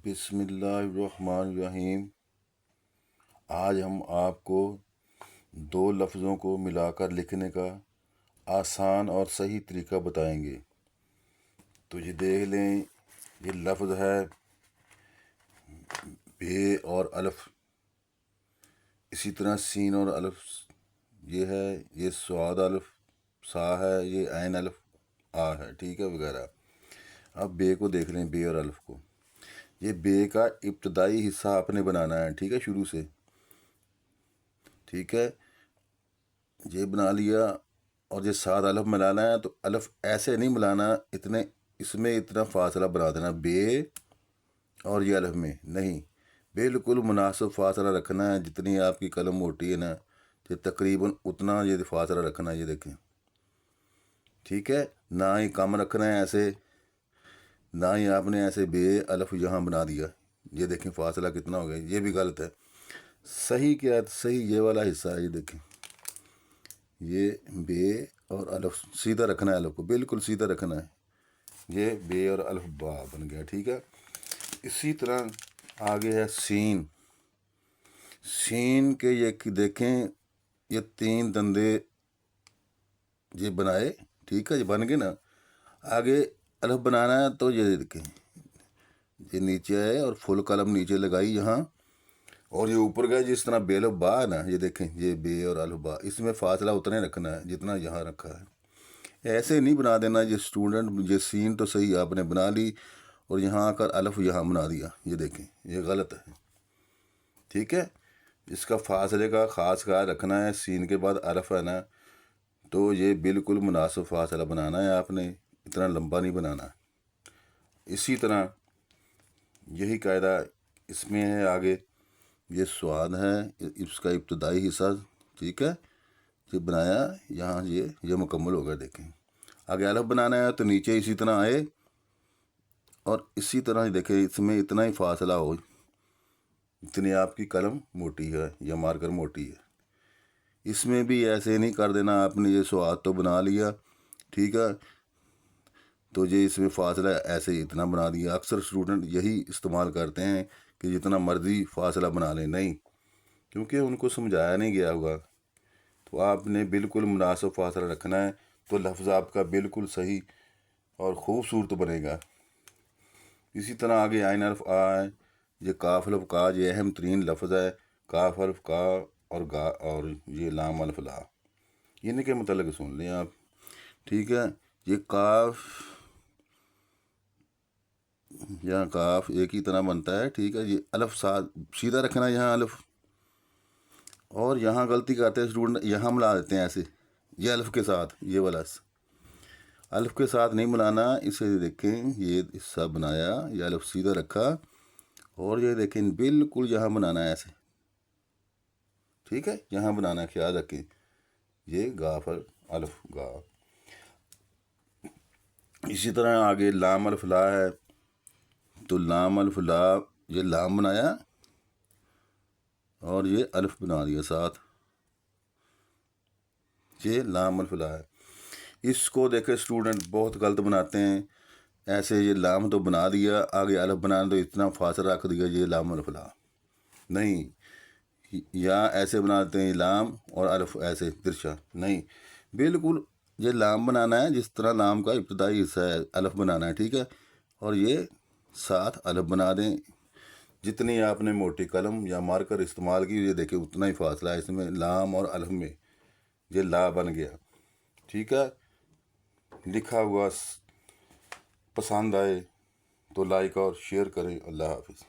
بسم اللہ الرحمن الرحیم۔ آج ہم آپ کو دو لفظوں کو ملا کر لکھنے کا آسان اور صحیح طریقہ بتائیں گے۔ تو یہ دیکھ لیں، یہ لفظ ہے بے اور الف، اسی طرح سین اور الف یہ ہے، یہ سواد الف سا ہے، یہ عین الف آ ہے، ٹھیک ہے وغیرہ۔ اب بے کو دیکھ لیں، بے اور الف کو۔ یہ بے کا ابتدائی حصہ آپ نے بنانا ہے، ٹھیک ہے، شروع سے، ٹھیک ہے، یہ بنا لیا۔ اور یہ سات الف ملانا ہے تو الف ایسے نہیں ملانا، اس میں اتنا فاصلہ بنا دینا بے اور یہ الف میں نہیں، بالکل مناسب فاصلہ رکھنا ہے۔ جتنی آپ کی قلم موٹی ہے نا، یہ تقریباً اتنا یہ فاصلہ رکھنا ہے، یہ دیکھیں، ٹھیک ہے، نہ ہی کم رکھنا ہے ایسے، نہ ہی آپ نے ایسے بے الف یہاں بنا دیا، یہ دیکھیں فاصلہ کتنا ہو گیا، یہ بھی غلط ہے۔ صحیح کیا ہے؟ صحیح یہ والا حصہ ہے، یہ دیکھیں، یہ بے اور الف سیدھا رکھنا ہے، الف کو بالکل سیدھا رکھنا ہے، یہ بے اور الف با بن گیا، ٹھیک ہے۔ اسی طرح آگے ہے سین۔ سین کے یہ دیکھیں، یہ تین دندے یہ بنائے، ٹھیک ہے، یہ بن گئے نا۔ آگے الف بنانا ہے تو یہ دیکھیں، یہ نیچے ہے اور فل قلم نیچے لگائی یہاں، اور یہ اوپر گئے جس طرح بے الف با ہے نا، یہ دیکھیں، یہ بے اور الف با، اس میں فاصلہ اتنا رکھنا ہے جتنا یہاں رکھا ہے۔ ایسے نہیں بنا دینا یہ اسٹوڈنٹ، یہ سین تو صحیح آپ نے بنا لی اور یہاں آ کر الف یہاں بنا دیا، یہ دیکھیں، یہ غلط ہے، ٹھیک ہے۔ اس کا فاصلے کا خاص خیال رکھنا ہے، سین کے بعد الف ہے نا، تو یہ بالکل مناسب فاصلہ بنانا ہے آپ نے، اتنا لمبا نہیں بنانا۔ اسی طرح یہی قاعدہ اس میں ہے آگے، یہ سواد ہے، اس کا ابتدائی حصہ، ٹھیک ہے، یہ بنایا یہاں، یہ مکمل ہو گیا، دیکھیں۔ آگے الف بنانا ہے تو نیچے اسی طرح آئے اور اسی طرح دیکھیں، اس میں اتنا ہی فاصلہ ہو اتنی آپ کی قلم موٹی ہے یا مارکر موٹی ہے۔ اس میں بھی ایسے نہیں کر دینا آپ نے، یہ سواد تو بنا لیا، ٹھیک ہے، تو یہ اس میں فاصلہ ایسے ہی اتنا بنا دیا۔ اکثر اسٹوڈنٹ یہی استعمال کرتے ہیں کہ جتنا مرضی فاصلہ بنا لیں، نہیں، کیونکہ ان کو سمجھایا نہیں گیا ہوگا۔ تو آپ نے بالکل مناسب فاصلہ رکھنا ہے، تو لفظ آپ کا بالکل صحیح اور خوبصورت بنے گا۔ اسی طرح آگے عین الف آ ہے، یہ کاف الف کا، یہ اہم ترین لفظ ہے، کاف الف کا اور گا، اور یہ لام الف لا، ان کے متعلق سن لیں آپ، ٹھیک ہے۔ یہ کاف، یہاں کاف ایک ہی طرح بنتا ہے، ٹھیک ہے، یہ الف سیدھا رکھنا ہے یہاں الف، اور یہاں غلطی کرتے ہیں اسٹوڈنٹ، یہاں ملا دیتے ہیں ایسے، یہ الف کے ساتھ، یہ والا الف کے ساتھ نہیں ملانا، اسے دیکھیں، یہ حصہ بنایا، یہ الف سیدھا رکھا اور یہ دیکھیں بالکل یہاں بنانا ہے ایسے، ٹھیک ہے، یہاں بنانا ہے، خیال رکھیں، یہ گا پر الف گا۔ اسی طرح آگے لام الف لا ہے، تو لام الف لا، یہ لام بنایا اور یہ الف بنا دیا ساتھ، یہ لام الف لا ہے۔ اس کو دیکھے اسٹوڈنٹ بہت غلط بناتے ہیں، ایسے یہ لام تو بنا دیا، آگے الف بنانا تو اتنا فاصلہ رکھ دیا، یہ لام الف لا، نہیں، یا ایسے بناتے ہیں لام اور الف ایسے ترچھا، نہیں، بالکل یہ لام بنانا ہے جس طرح لام کا ابتدائی حصہ ہے، الف بنانا ہے، ٹھیک ہے، اور یہ ساتھ الف بنا دیں۔ جتنی آپ نے موٹی قلم یا مارکر استعمال کی، یہ دیکھیں اتنا ہی فاصلہ ہے اس میں، لام اور الف میں، یہ لا بن گیا، ٹھیک ہے۔ لکھا ہوا پسند آئے تو لائک اور شیئر کریں۔ اللہ حافظ۔